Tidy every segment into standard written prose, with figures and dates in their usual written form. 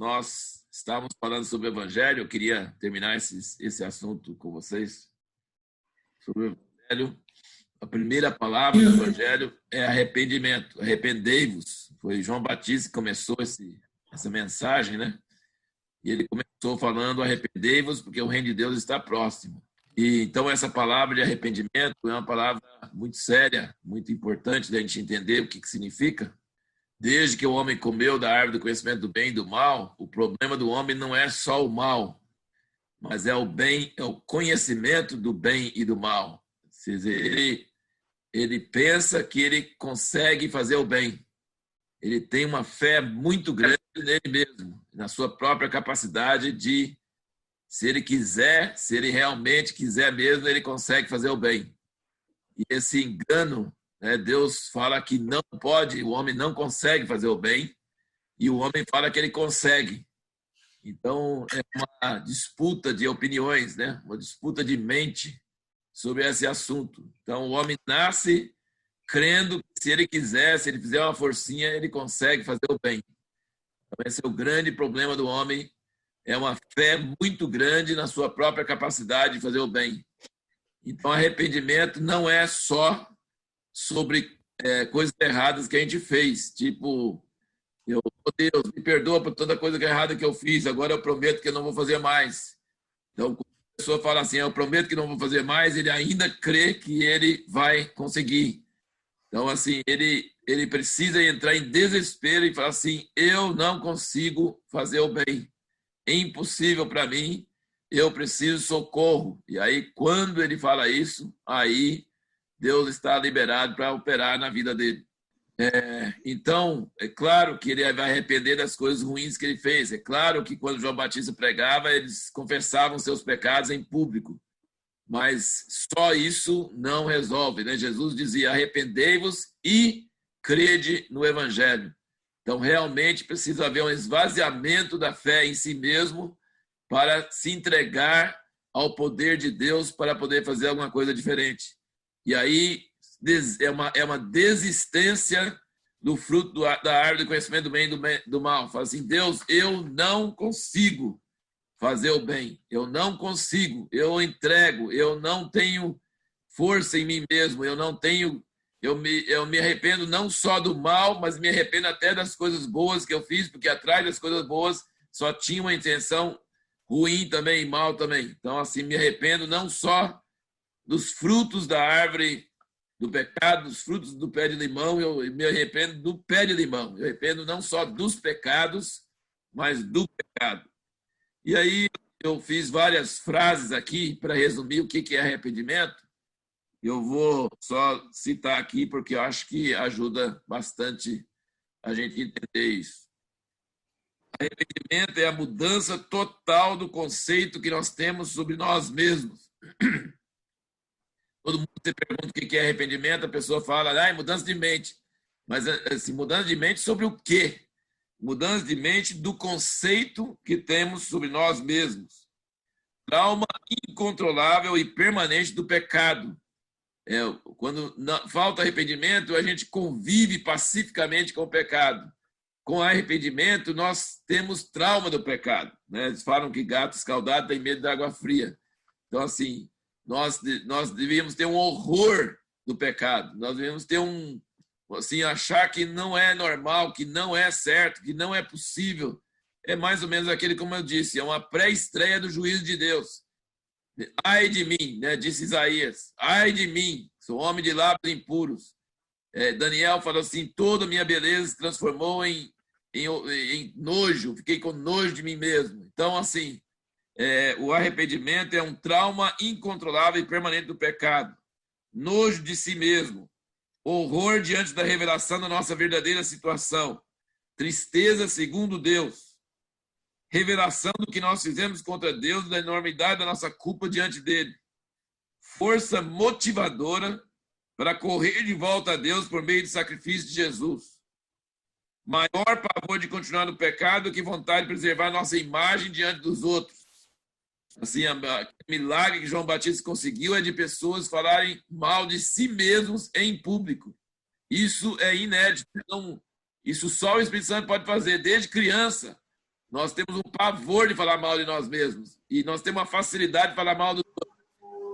nós estávamos falando sobre o Evangelho. Eu queria terminar esse assunto com vocês. Sobre o Evangelho, a primeira palavra do Evangelho é arrependimento. Arrependei-vos. Foi João Batista que começou essa mensagem, né? E ele começou falando: arrependei-vos, porque o reino de Deus está próximo. E então essa palavra de arrependimento é uma palavra muito séria, muito importante da gente entender o que significa. Desde que o homem comeu da árvore do conhecimento do bem e do mal, o problema do homem não é só o mal, mas é o bem, é o conhecimento do bem e do mal. Ou seja, ele pensa que ele consegue fazer o bem. Ele tem uma fé muito grande nele mesmo, na sua própria capacidade de, se ele quiser, se ele realmente quiser mesmo, ele consegue fazer o bem. E esse engano, né, Deus fala que não pode, o homem não consegue fazer o bem, e o homem fala que ele consegue. Então, é uma disputa de opiniões, né? Uma disputa de mente sobre esse assunto. Então, o homem nasce crendo que se ele quiser, se ele fizer uma forcinha, ele consegue fazer o bem. Então, esse é o grande problema do homem, é uma fé muito grande na sua própria capacidade de fazer o bem. Então, arrependimento não é só sobre coisas erradas que a gente fez, tipo, Deus, me perdoa por toda coisa errada que eu fiz, agora eu prometo que eu não vou fazer mais. Então, quando a pessoa fala assim, eu prometo que não vou fazer mais, ele ainda crê que ele vai conseguir. Então, assim, ele precisa entrar em desespero e falar assim, eu não consigo fazer o bem, é impossível para mim, eu preciso de socorro. E aí, quando ele fala isso, aí Deus está liberado para operar na vida dele. Então, é claro que ele vai arrepender das coisas ruins que ele fez. É claro que quando João Batista pregava, eles confessavam seus pecados em público. Mas só isso não resolve, né? Jesus dizia, arrependei-vos e crede no Evangelho. Então, realmente precisa haver um esvaziamento da fé em si mesmo para se entregar ao poder de Deus para poder fazer alguma coisa diferente. E aí é uma desistência do fruto da árvore do conhecimento do bem e do mal. Fala assim, Deus, eu não consigo fazer o bem, eu não consigo, eu entrego, eu não tenho força em mim mesmo, eu não tenho, eu me arrependo não só do mal, mas me arrependo até das coisas boas que eu fiz, porque atrás das coisas boas só tinha uma intenção ruim também, mal também. Então, assim, me arrependo não só dos frutos da árvore do pecado, dos frutos do pé de limão, eu me arrependo do pé de limão. Eu arrependo não só dos pecados, mas do pecado. E aí eu fiz várias frases aqui para resumir o que é arrependimento. Eu vou só citar aqui porque eu acho que ajuda bastante a gente entender isso. Arrependimento é a mudança total do conceito que nós temos sobre nós mesmos. Todo mundo se pergunta o que é arrependimento, a pessoa fala, mudança de mente. Mas assim, mudança de mente sobre o quê? Mudança de mente do conceito que temos sobre nós mesmos. Trauma incontrolável e permanente do pecado. Quando falta arrependimento, a gente convive pacificamente com o pecado. Com arrependimento, nós temos trauma do pecado. Né? Eles falam que gato escaldado tem medo da água fria. Então, assim, nós devíamos ter um horror do pecado. Nós devíamos ter assim, achar que não é normal, que não é certo, que não é possível. É mais ou menos aquele, como eu disse, é uma pré-estreia do juízo de Deus. Ai de mim, né, disse Isaías, ai de mim, sou homem de lábios impuros. Daniel falou assim, toda a minha beleza se transformou em nojo, fiquei com nojo de mim mesmo. Então, assim, o arrependimento é um trauma incontrolável e permanente do pecado. Nojo de si mesmo. Horror diante da revelação da nossa verdadeira situação. Tristeza segundo Deus. Revelação do que nós fizemos contra Deus, da enormidade da nossa culpa diante dele. Força motivadora para correr de volta a Deus por meio do sacrifício de Jesus. Maior pavor de continuar no pecado do que vontade de preservar nossa imagem diante dos outros. Assim, o milagre que João Batista conseguiu é de pessoas falarem mal de si mesmos em público. Isso é inédito. Então, isso só o Espírito Santo pode fazer desde criança. Nós temos um pavor de falar mal de nós mesmos. E nós temos uma facilidade de falar mal dos outros.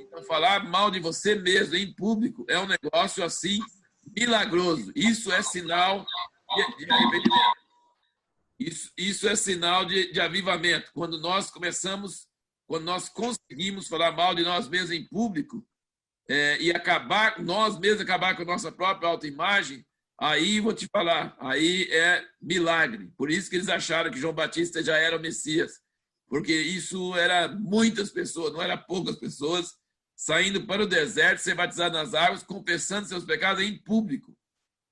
Então, falar mal de você mesmo em público é um negócio assim milagroso. Isso é sinal de arrependimento. Isso é sinal de avivamento. Quando nós conseguimos falar mal de nós mesmos em público e nós mesmos acabar com a nossa própria autoimagem, aí vou te falar, aí é milagre. Por isso que eles acharam que João Batista já era o Messias, porque isso era muitas pessoas, não era poucas pessoas, saindo para o deserto, ser batizado nas águas, confessando seus pecados em público.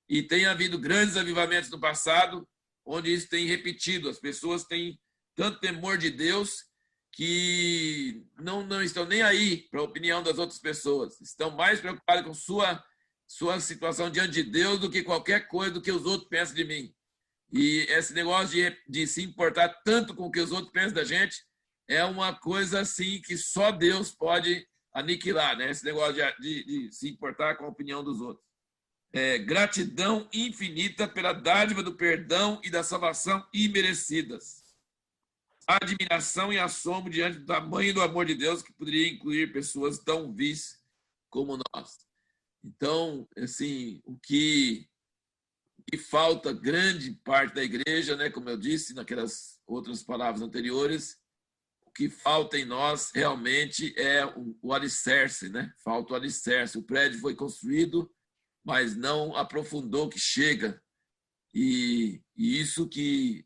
E tem havido grandes avivamentos no passado, onde isso tem repetido. As pessoas têm tanto temor de Deus que não estão nem aí para a opinião das outras pessoas. Estão mais preocupados com sua situação diante de Deus do que qualquer coisa do que os outros pensam de mim. E esse negócio de se importar tanto com o que os outros pensam da gente é uma coisa assim que só Deus pode aniquilar, né? Esse negócio de se importar com a opinião dos outros. Gratidão infinita pela dádiva do perdão e da salvação imerecidas. Admiração e assombro diante do tamanho do amor de Deus, que poderia incluir pessoas tão vis como nós. Então, assim, o que falta grande parte da igreja, né, como eu disse naquelas outras palavras anteriores, o que falta em nós realmente é o alicerce, né? Falta o alicerce. O prédio foi construído, mas não aprofundou que chega. E isso que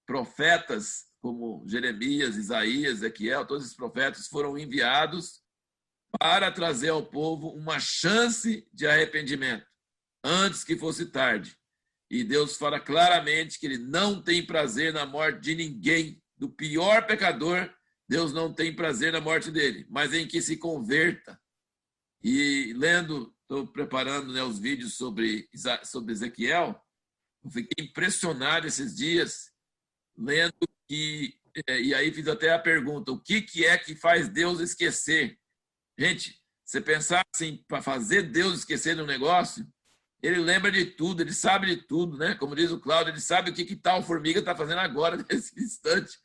profetas como Jeremias, Isaías, Ezequiel, todos esses profetas foram enviados para trazer ao povo uma chance de arrependimento, antes que fosse tarde. E Deus fala claramente que ele não tem prazer na morte de ninguém, do pior pecador, Deus não tem prazer na morte dele, mas em que se converta. E lendo, estou preparando, né, os vídeos sobre Ezequiel, eu fiquei impressionado esses dias, lendo e aí fiz até a pergunta, o que é que faz Deus esquecer? Gente, você pensar assim, para fazer Deus esquecer de um negócio, ele lembra de tudo, ele sabe de tudo, né? Como diz o Cláudio, ele sabe o que tal formiga está fazendo agora, nesse instante.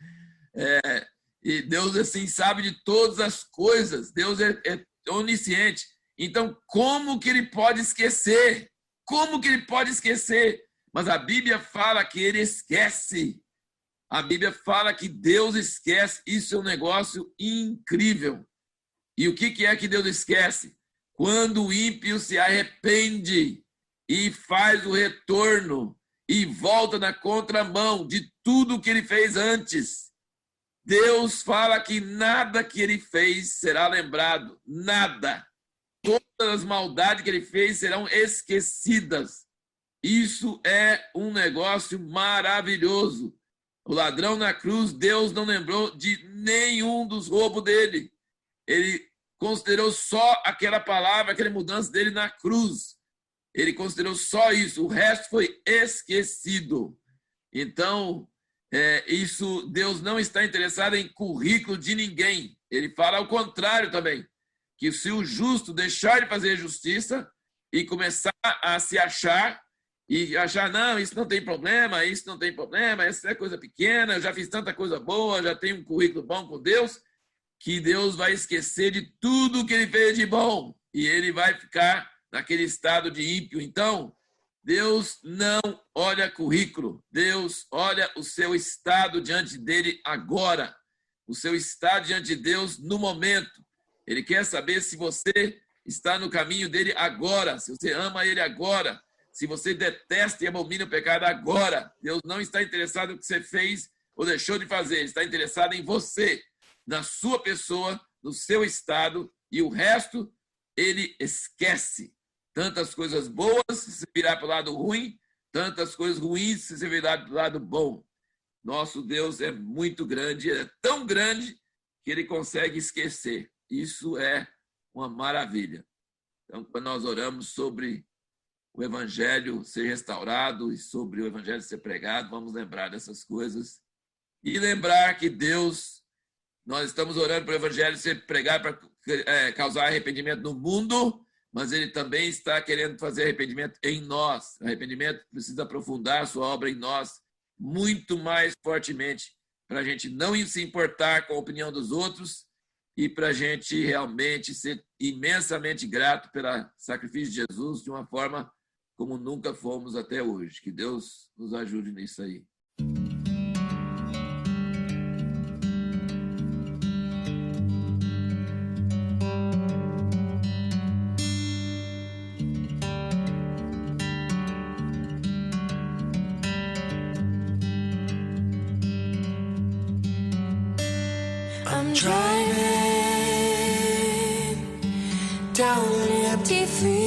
E Deus, assim, sabe de todas as coisas. Deus é onisciente. Então, como que ele pode esquecer? Como que ele pode esquecer? Mas a Bíblia fala que ele esquece. A Bíblia fala que Deus esquece. Isso é um negócio incrível. E o que é que Deus esquece? Quando o ímpio se arrepende e faz o retorno e volta na contramão de tudo que ele fez antes. Deus fala que nada que ele fez será lembrado. Nada. Todas as maldades que ele fez serão esquecidas. Isso é um negócio maravilhoso. O ladrão na cruz, Deus não lembrou de nenhum dos roubos dele. Ele considerou só aquela palavra, aquela mudança dele na cruz. Ele considerou só isso. O resto foi esquecido. Então, isso, Deus não está interessado em currículo de ninguém. Ele fala ao contrário também, que se o justo deixar de fazer justiça e começar a se achar, e achar, não, isso não tem problema, isso é coisa pequena, eu já fiz tanta coisa boa, já tenho um currículo bom com Deus, que Deus vai esquecer de tudo que ele fez de bom, e ele vai ficar naquele estado de ímpio. Então, Deus não olha currículo, Deus olha o seu estado diante dele agora, o seu estado diante de Deus no momento. Ele quer saber se você está no caminho dele agora, se você ama ele agora, se você detesta e abomina o pecado agora. Deus não está interessado no que você fez ou deixou de fazer, ele está interessado em você, na sua pessoa, no seu estado, e o resto ele esquece. Tantas coisas boas, se você virar para o lado ruim, tantas coisas ruins, se você virar para o lado bom. Nosso Deus é muito grande, é tão grande que ele consegue esquecer. Isso é uma maravilha. Então, quando nós oramos sobre o Evangelho ser restaurado e sobre o Evangelho ser pregado, vamos lembrar dessas coisas. E lembrar que Deus, nós estamos orando para o Evangelho ser pregado para causar arrependimento no mundo, mas ele também está querendo fazer arrependimento em nós. Arrependimento precisa aprofundar a sua obra em nós muito mais fortemente. para a gente não se importar com a opinião dos outros e para a gente realmente ser imensamente grato pelo sacrifício de Jesus de uma forma como nunca fomos até hoje. Que Deus nos ajude nisso aí. I'm driving down an empty freeway.